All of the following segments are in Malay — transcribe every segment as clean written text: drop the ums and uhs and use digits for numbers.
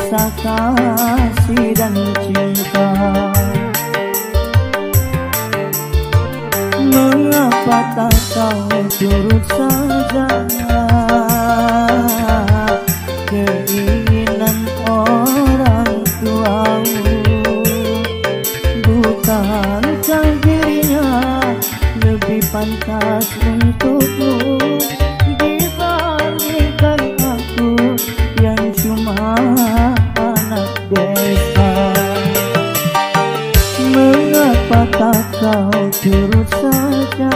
rasa kasih dan cinta. Mengapa tak kau turut saja keinginan orang tuamu? Bukankah dirinya lebih pantas untukmu dibandingkan aku yang cuma anak desa? Mengapa tak kau turut saja?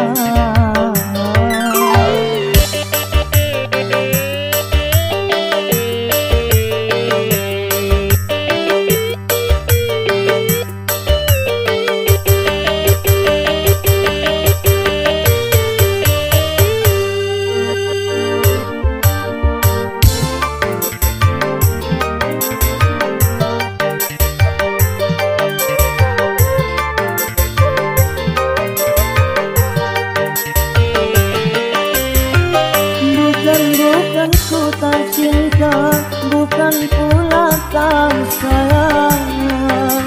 Bukan ku tak cinta, bukan pula tak sayang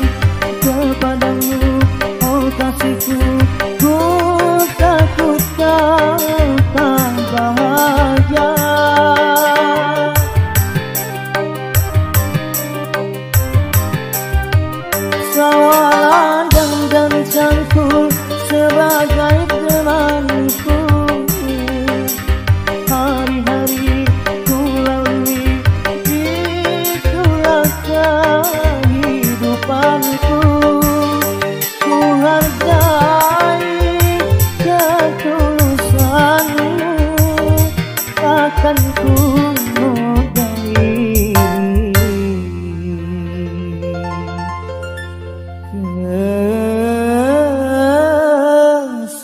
kepadamu, oh kasihku. Ku takut kau tak bahagia. Sawalah dan cangkul sebagai temanku. Hari-hari ku lalui, itulah kehidupanku. Ku hargai ketulusanmu, akan ku modali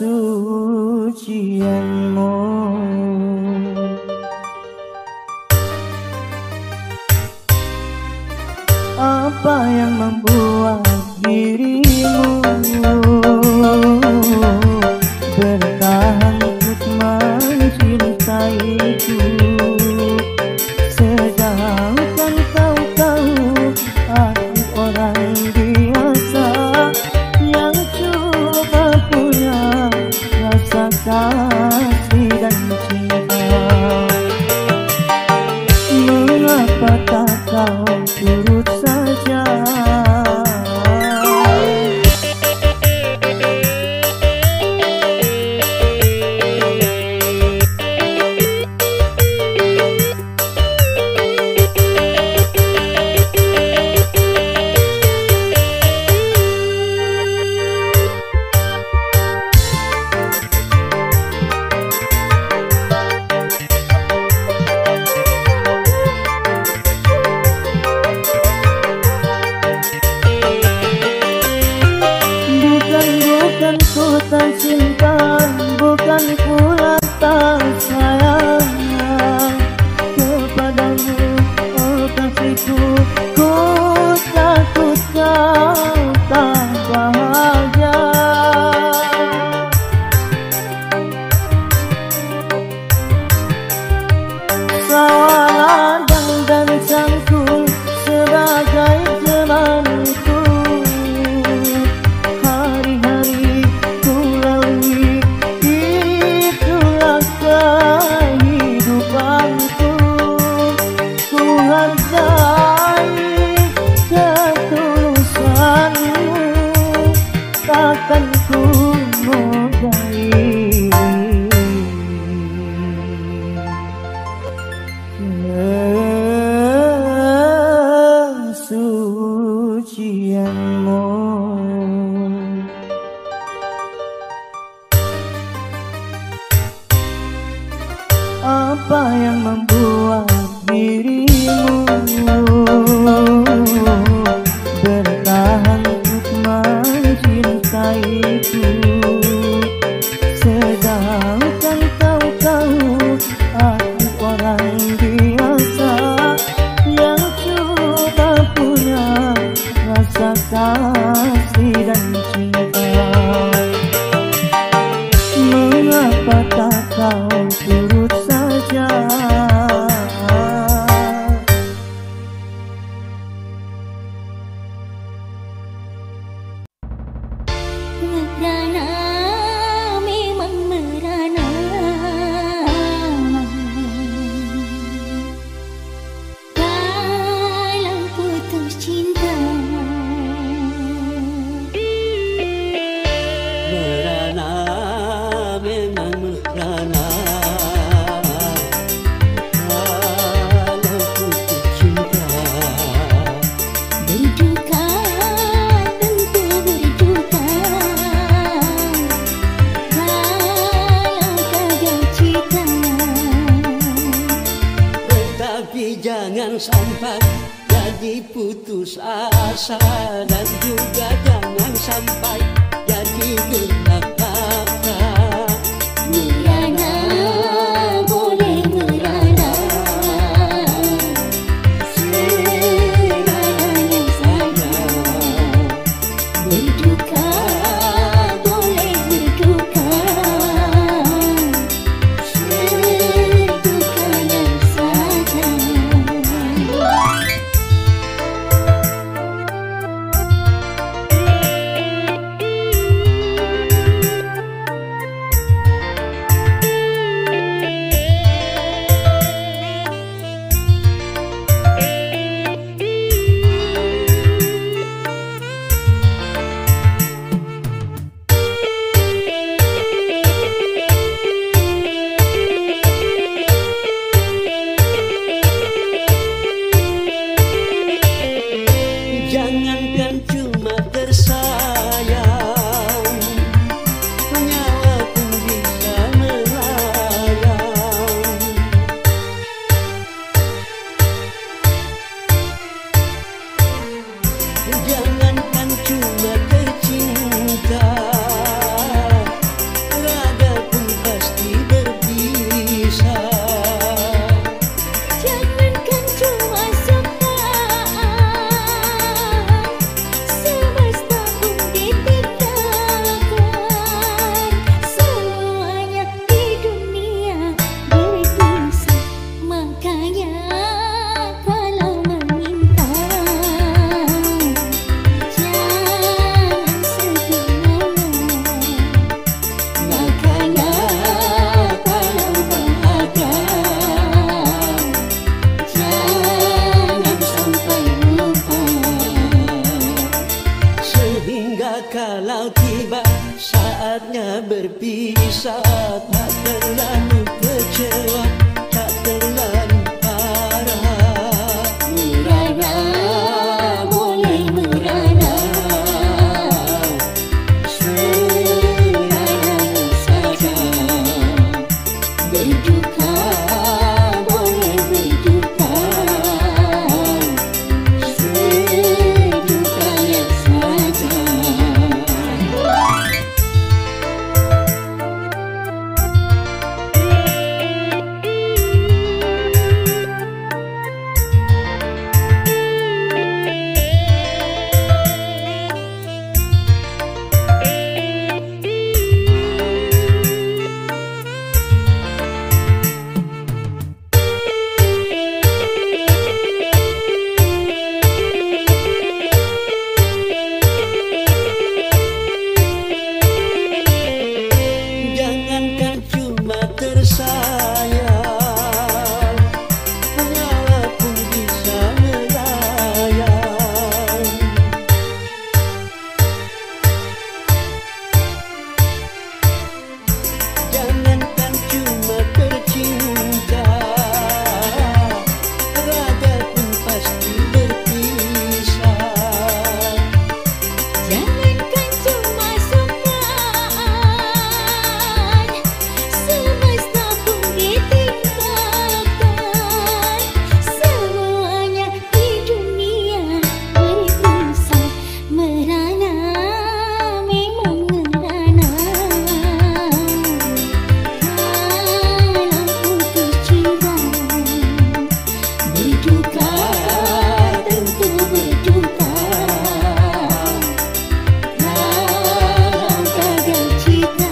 kesucianmu. Apa yang membuat dirimu bertahan untuk mencintaiku, sedangkan kau tahu aku orang biasa yang cuma punya rasa kasih dan cinta. Mengapa tak kau turut saja? Bukan ku tak cinta, bukan pula tak sayang kepadamu, oh kasihku. Ku takut kau tak bahagia. Sawalah dan cangkul sebagai temanku. Hari-hari ku lalui, itulah kehidupanku. Ku hargai jadi putus asa, dan juga jangan sampai jadi gelap mata. Merana boleh merana, seradanya saja. Berduka boleh berduka, sedukanya saja. Jangankan cuma tersayang, nyawa pun bisa melayang. Jangankan cuma tercinta, raga pun pasti berpisah. Jangankan cuma sukaan, semesta pun ditinggalkan. Semuanya di dunia berpisah, makanya kalau meminta jangan sebenarnya. Makanya kalau bahagia jangan sampai lupa. Sehingga kalau tiba saatnya berpisah, tak terlalu kecewa, tak terlalu parah. Merana boleh merana, seradanya saja. Berduka boleh berduka, sedukanya saja. Jangankan cuma tersayang, nyawa pun bisa melayang. Jangankan cuma tercinta, raga pun pasti berpisah. Jangankan cuma sukaan, semesta pun ditinggalkan. Semuanya di dunia berpisah, merana memang merana. Dalam putus cinta, berduka tentu berduka. Dalam gagal cinta,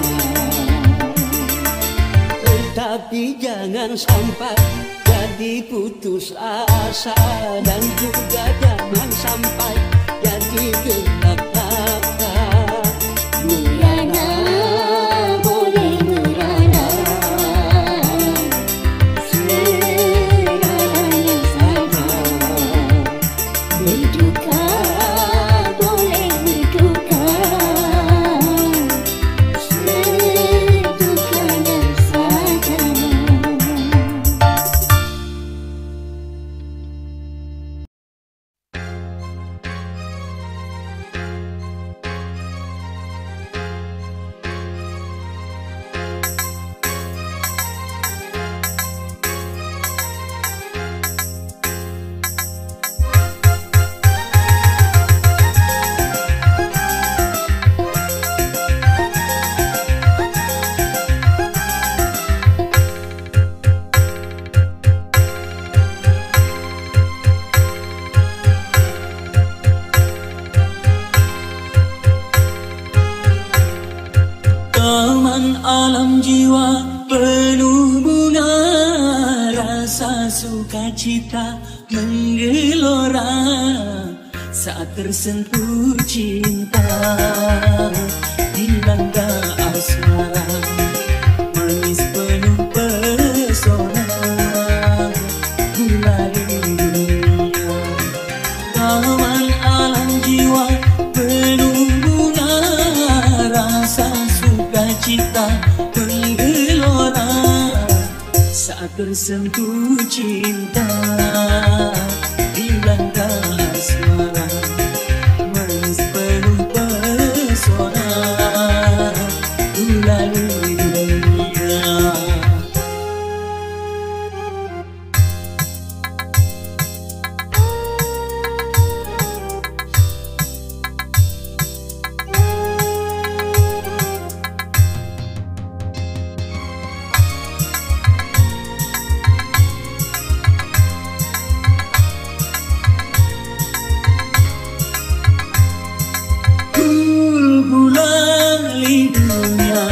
Tetapi jangan sampai jadi putus asa, dan juga jangan sampai jadi gelap mata. merana boleh merana, seradanya saja. Berduka boleh berduka, sedukanya saja. Taman alam jiwa penuh bunga, rasa sukacita menggelora saat tersentuh cinta. Dilanda asmara manis penuh pesona, gulali dunia. Taman alam jiwa penuh bunga, rasa sukacita menggelora saat tersentuh cinta. Dilanda asmara manis penuh pesona, gulali dunia. Gulali dunia,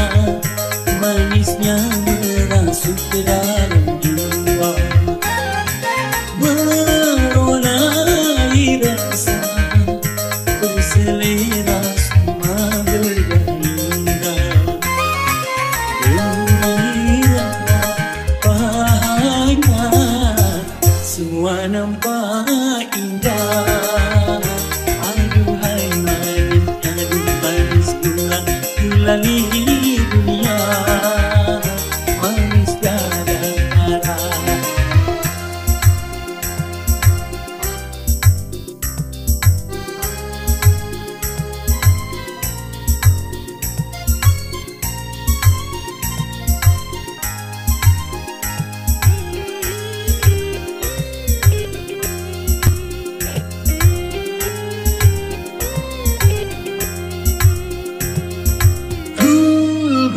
manisnya merasuk ke dalam jiwa, meronai rasa berselera semua bergembira. Gembira bahagia, semua nampak indah. Aduhai manis gulali dunia, manis tiada tara.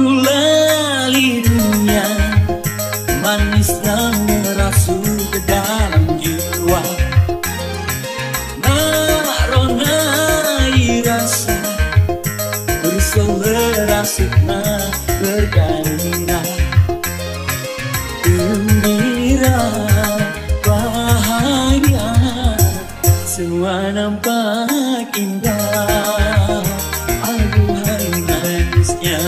Gulali dunia, manisnya merasuk ke dalam jiwa, meronai rasa berselera sukma bergairah. Gembira bahagia, semua nampak indah. Aduhai manisnya,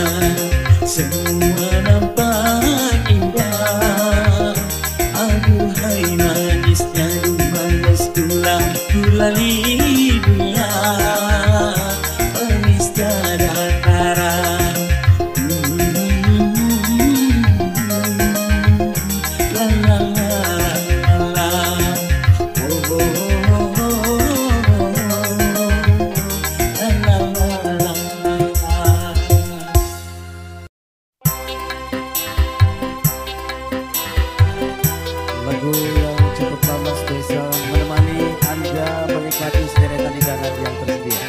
semua nampak indah. Aduhai manisnya, manis gulali dunia, manis tiada tara. La la la la, oh oh oh oh, la la la la. Lagu yang cukup lama spesial menemani Anda menikmati sederetan hidangan yang tersedia.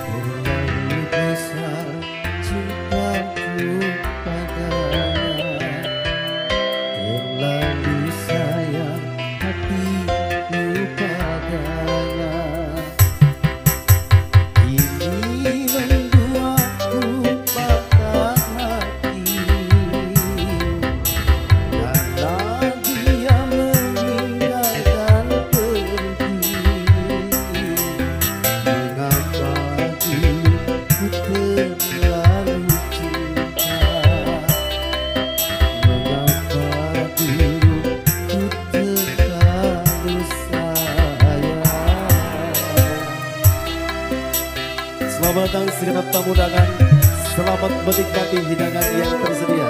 Terlalu besar cintaku padanya, terlalu sayang hatiku padanya. Ini membuatku patah hati, karena dia meninggalkan pergi. Mengapa diriku terlalu cinta? Mengapa diriku terlalu sayang? Selamat datang segenap tamu undangan. Selamat menikmati hidangan yang tersedia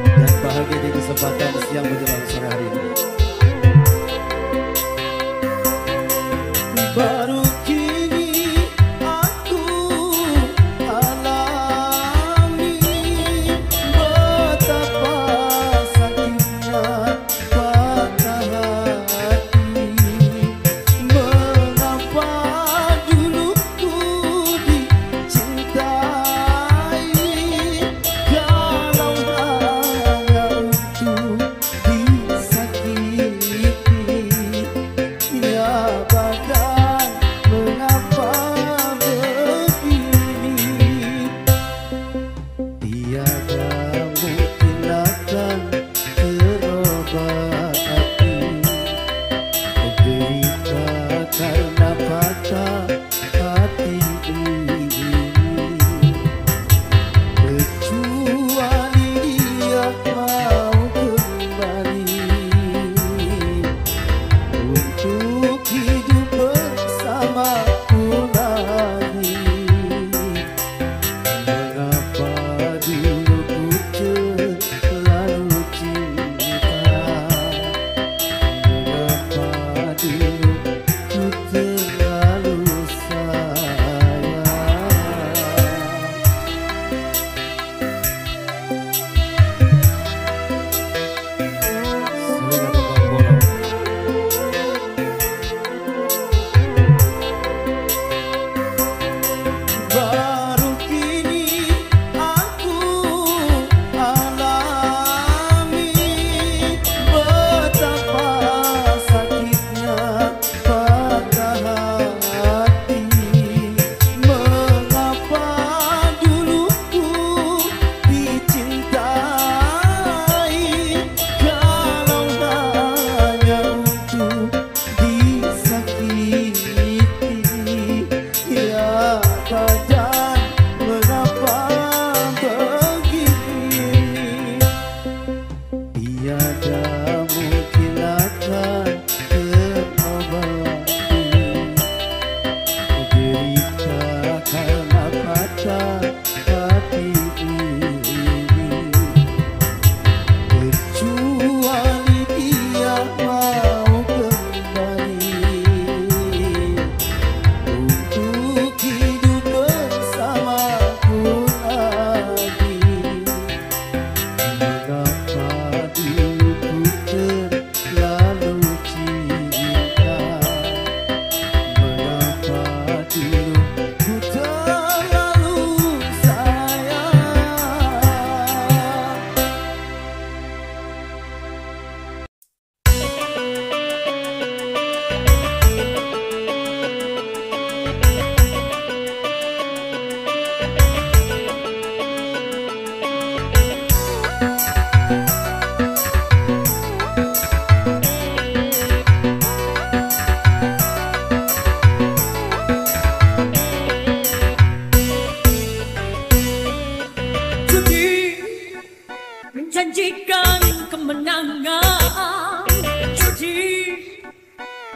dan bahagia di kesempatan siang menjelang sore hari ini. Baru kini aku alami betapa sakitnya patah hati. Mengapa dulu ku dicintai?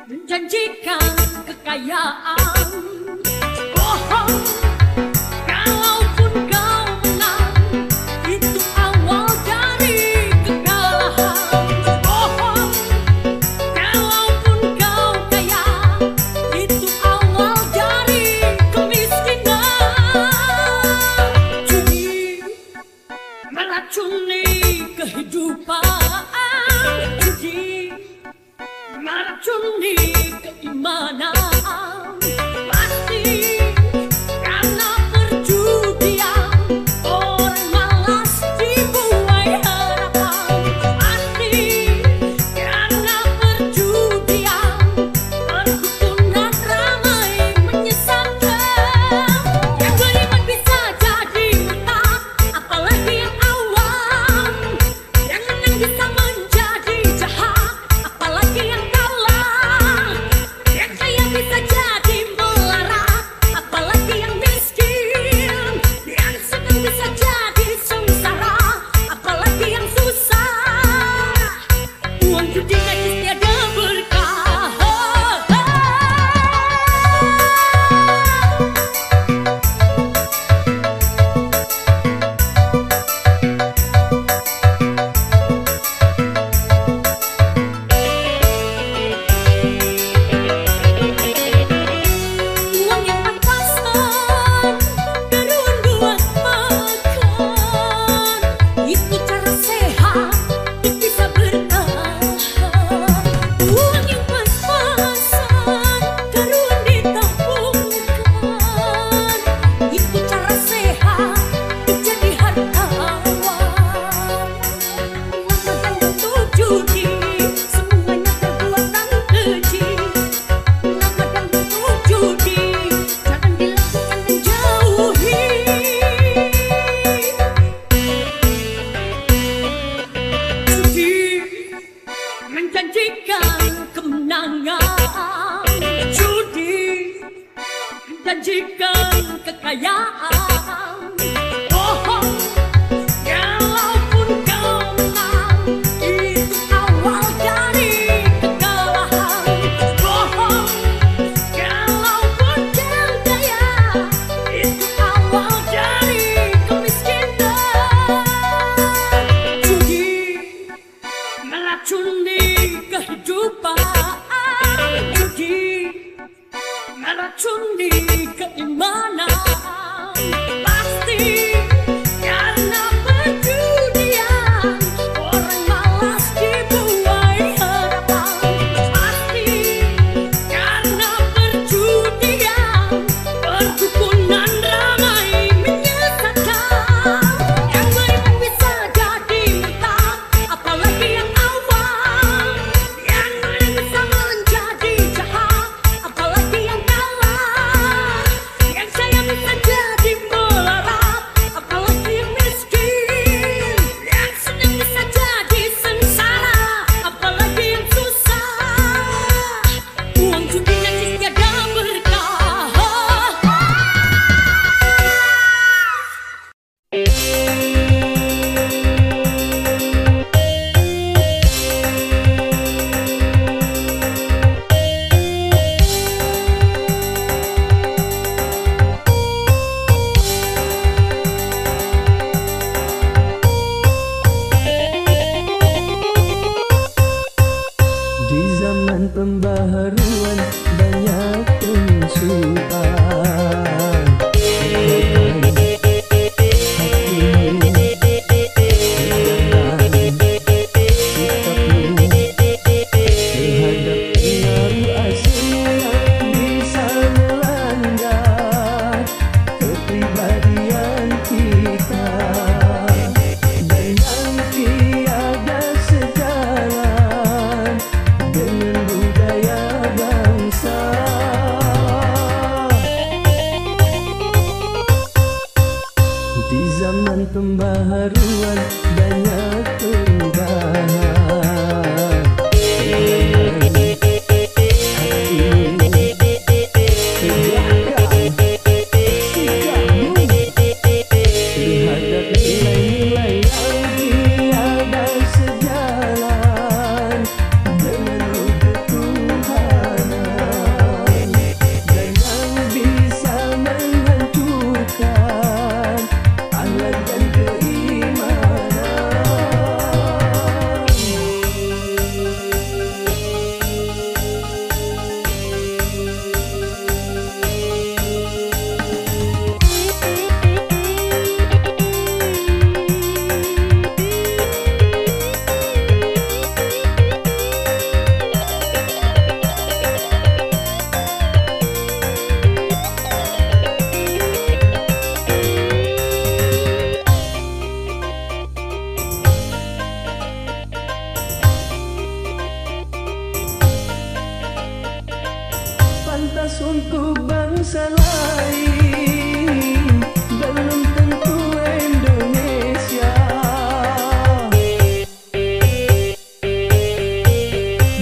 menjanjikan kekayaan. Bohong, kalaupun kau menang, itu awal dari kekalahan. Bohong, kalaupun kau kaya, itu awal dari kemiskinan. Judi meracuni kehidupan, judi meracuni keimanan. Pasti karena perjudian orang malas dibuai harapan. Pasti karena perjudian perdukunan ramai menyesatkan. Yang beriman bisa jadi buta, apalagi yang awam. Yang menang bisa menjadi jahat, apalagi yang kalah. Yang kaya bisa jadi melarat, apalagi yang miskin. Yang senang bisa jadi sengsara, apalagi yang susah. Uang judi najis tiada berkah. Uang yang pas-pasan, daruan buat makan. Itu cara sehat, bisa bertahan. Uang yang pas-pasan, daruan ditabungkan. Itu cara sehat, jadi hartawan. Uang untuk judi, semuanya perbuatan keji. Nama dan bentuk judi, jangan dilakukan dan jauhi. Judi menjanjikan kemenangan, judi menjanjikan kekayaan. Bohong, kalaupun kau menang, itu awal dari kekalahan. Bohong, kalaupun kau kaya, itu awal dari kemiskinan. Judi meracuni kehidupan, judi meracuni keimanan. Pasti karena perjudian orang malas dibuai harapan. Pasti karena perjudian perdukunan ramai menyesatkan. Yang beriman bisa jadi buta, apalagi yang awam. Yang menang bisa menjadi jahat, apalagi yang kalah. Yang kaya bisa jadi melarat, apalagi yang miskin. Yang senang bisa jadi sengsara, apalagi yang susah. Uang judi najis tiada berkah. Di zaman pembaharuan banyak penyusupan. Hatimu, jangan sikapmu terhadap pengaruh asing yang bisa melanggar kepribadian kita. Dan yang tiada sejalan dengan budaya bangsa. pantas untuk bangsa lain, belum tentu Indonesia.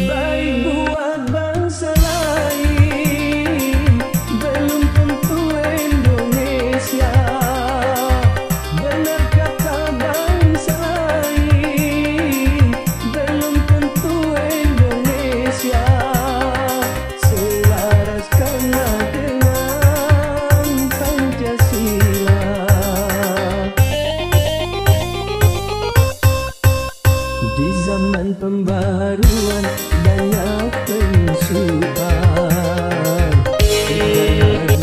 Baik buat bangsa lain, belum tentu Indonesia. Benar kata bangsa lain, belum tentu Indonesia. Selaraskanlah dengan Pancasila. Di zaman pembaruan banyak penyusupan, tegakkan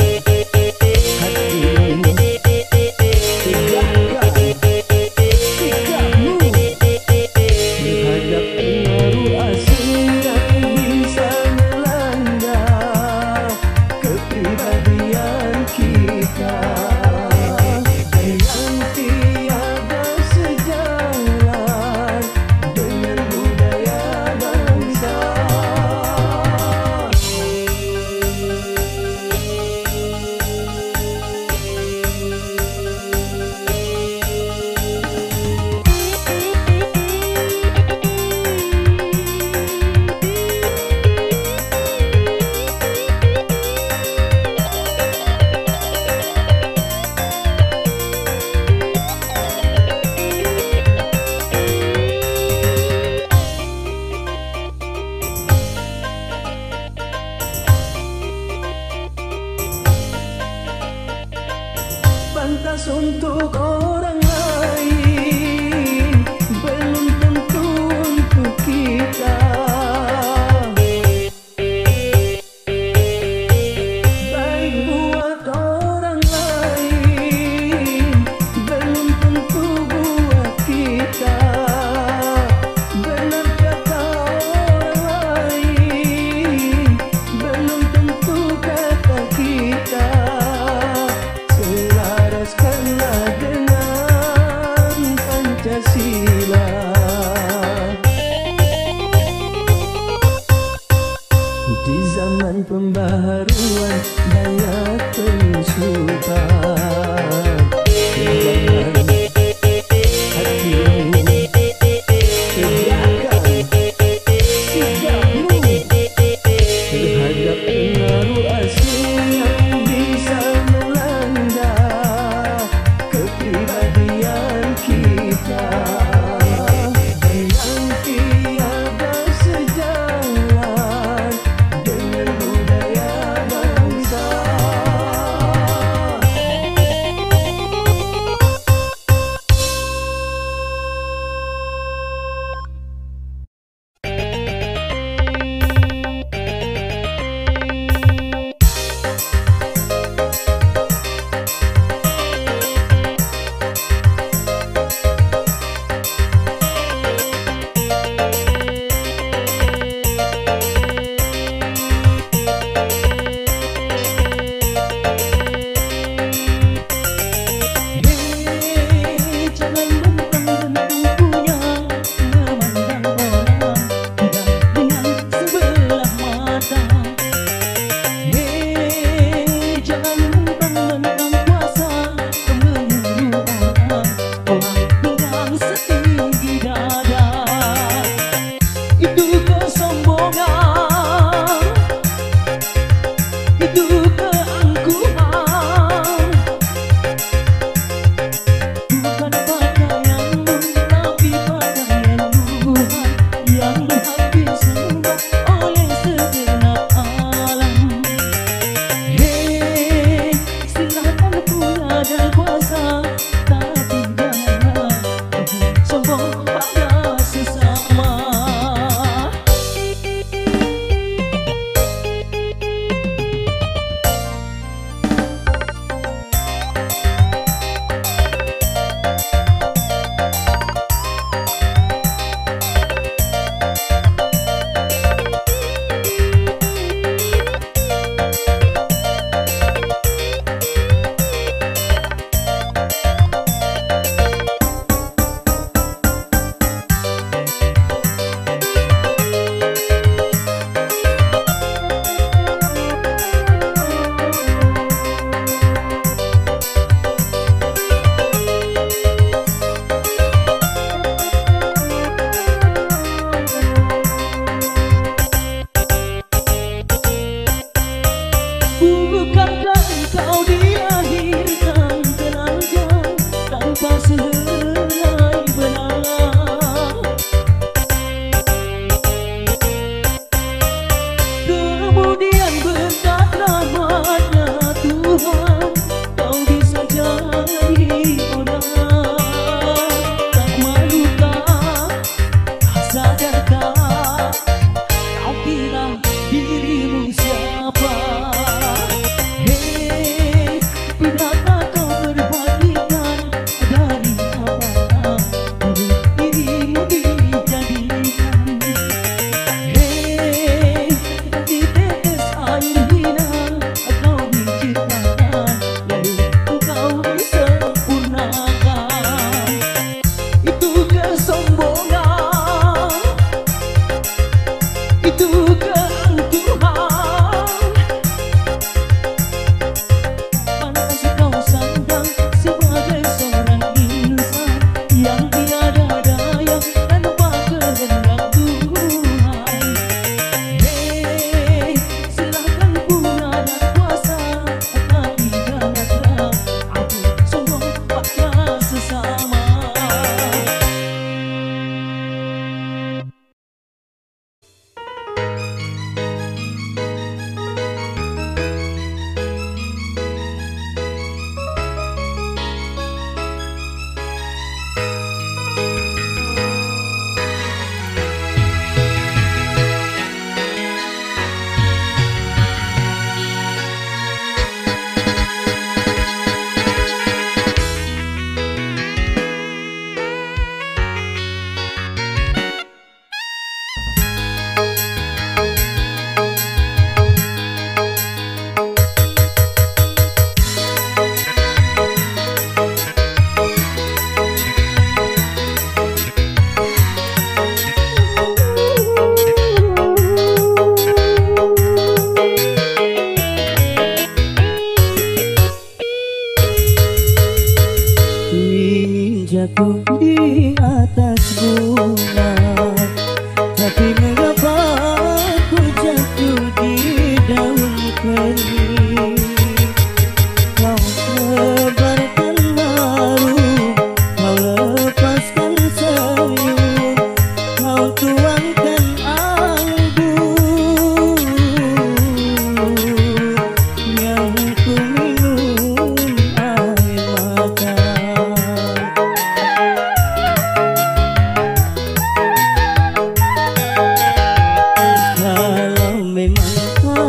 hatimu, tegakkan sikapmu terhadap pengaruh asing yang bisa melanda kepribadian kita yang tiada sejalan dengan budaya bangsa. Pantas untuk orang lain, belum tentu untuk kita. Baik buat orang lain, belum tentu buat kita. Benar kata orang lain, belum tentu kata kita. Selaraskanlah dengan Pancasila. Di zaman pembaharuan banyak penyusupan, tegakkan hatimu, tegakkan sikapmu terhadap pengaruh asing yang bisa melanda kepribadian kita yang tiada sejalan dengan budaya bangsa.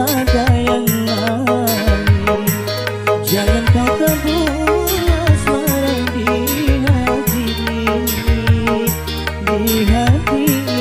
ada yang lain. Jangan kau tebus asmara di hati ini, di hati ini.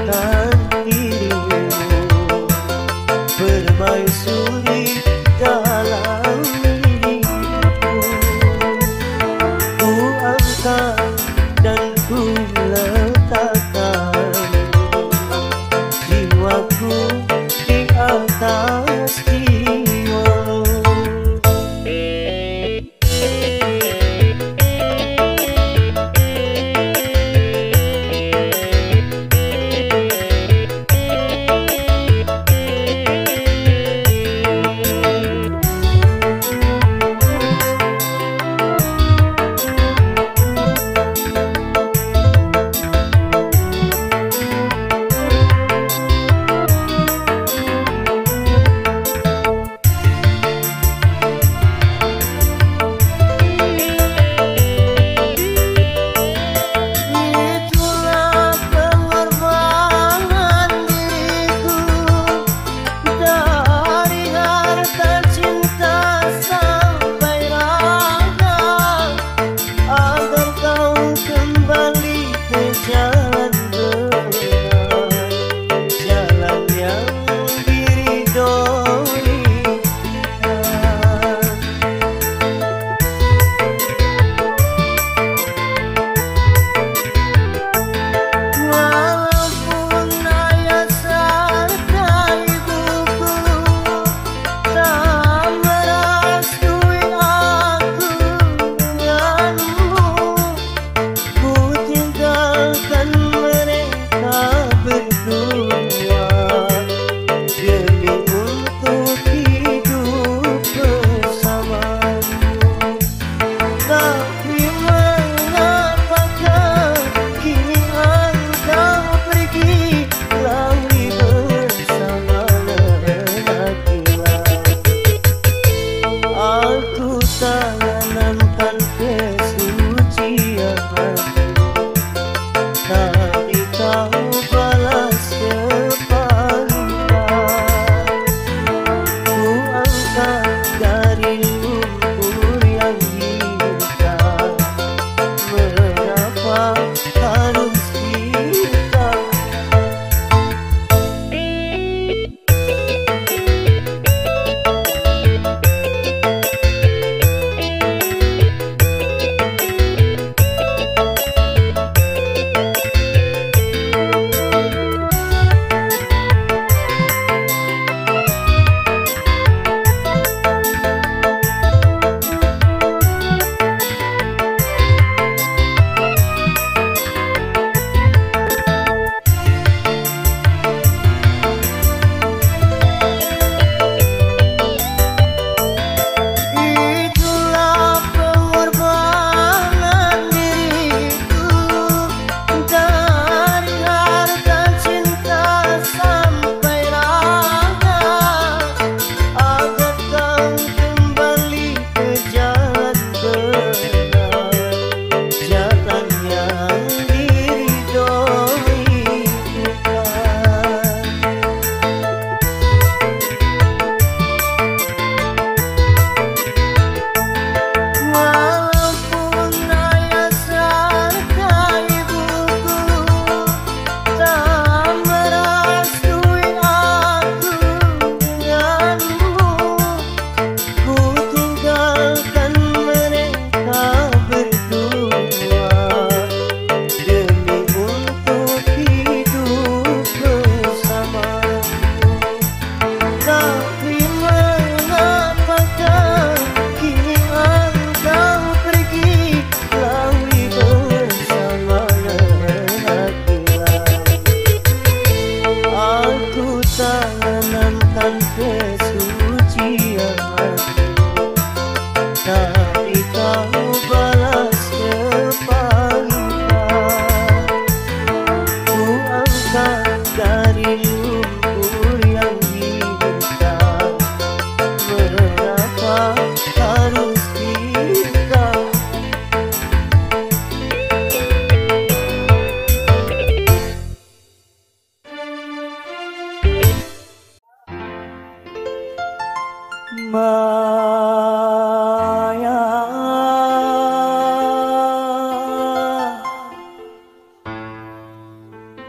menyatakan dirimu permaisuri dalam hidupku. Ku angkat dan ku letakkan jiwaku di atas jiwamu.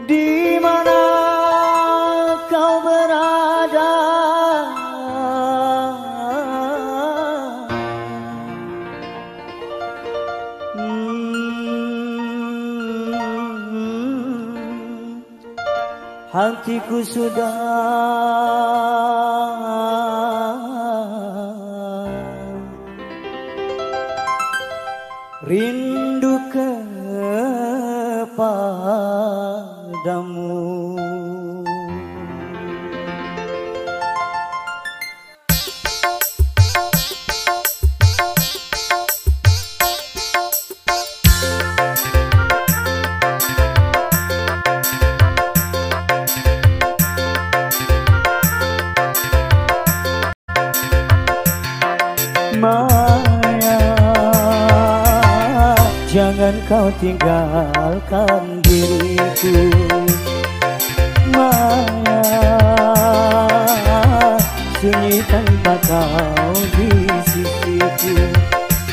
Di mana hatiku sudah rindu kepadamu. Maya, jangan kau tinggalkan diriku. Maya, sunyi tanpa kau di sisiku.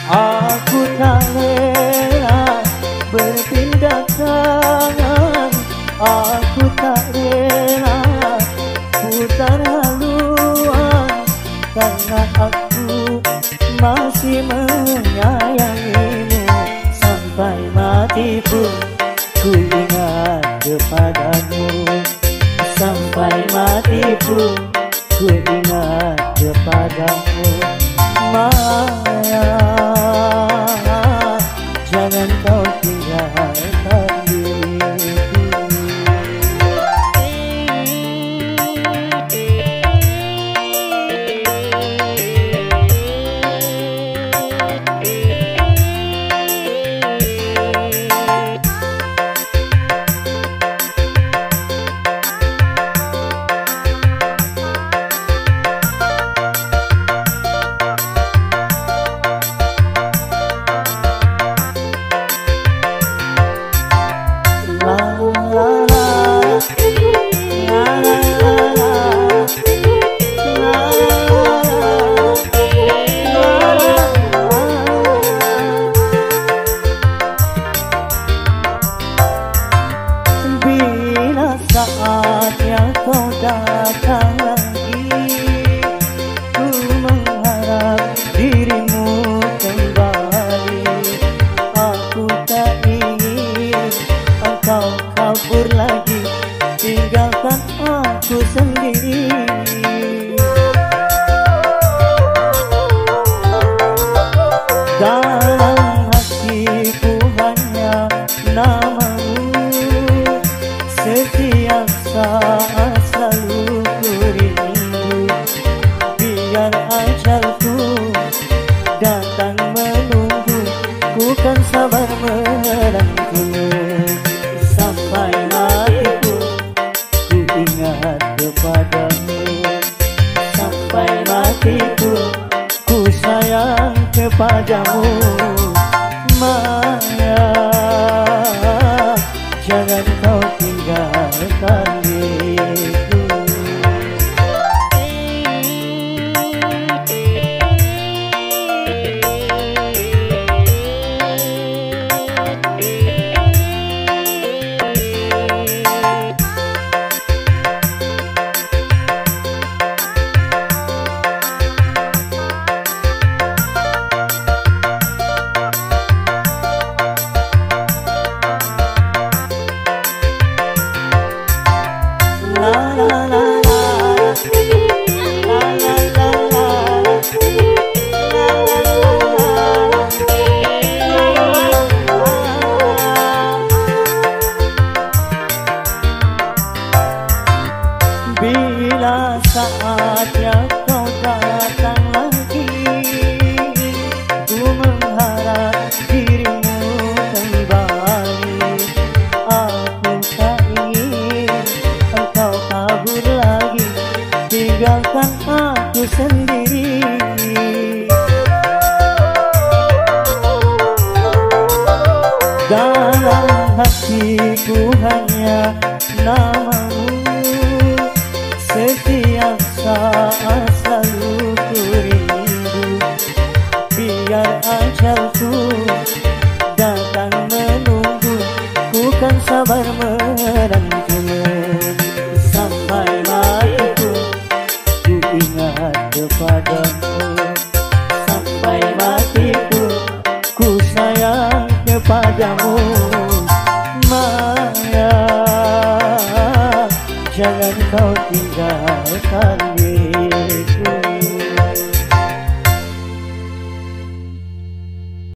Aku tak rela berpindah tangan, aku tak rela putar haluan, karena aku masih menyayangimu. Sampai mati pun ku ingat kepadamu. Sampai mati pun ku ingat kepadamu. Maya, jangan kau tinggalkan diriku. Bila saatnya kau datang lagi, ku mengharap dirimu kembali. Aku tak ingin engkau kabur lagi, tinggalkan aku sendiri. Dalam hatiku hanya namamu, setiap saat selalu ku rindu. Biar ajalku datang menunggu, ku kan sabar merangkul. Sampai matiku ku ingat kepadamu. Sampai matiku ku sayang kepadamu. Maya, jangan kau tinggalkan diriku. Bila saatnya kau datang lagi, ku mengharap dirimu kembali. Aku tak ingin engkau kabur lagi, tinggalkan aku sendiri. Dalam hatiku hanya namamu, setiap saat jangan kau tinggalkan diriku.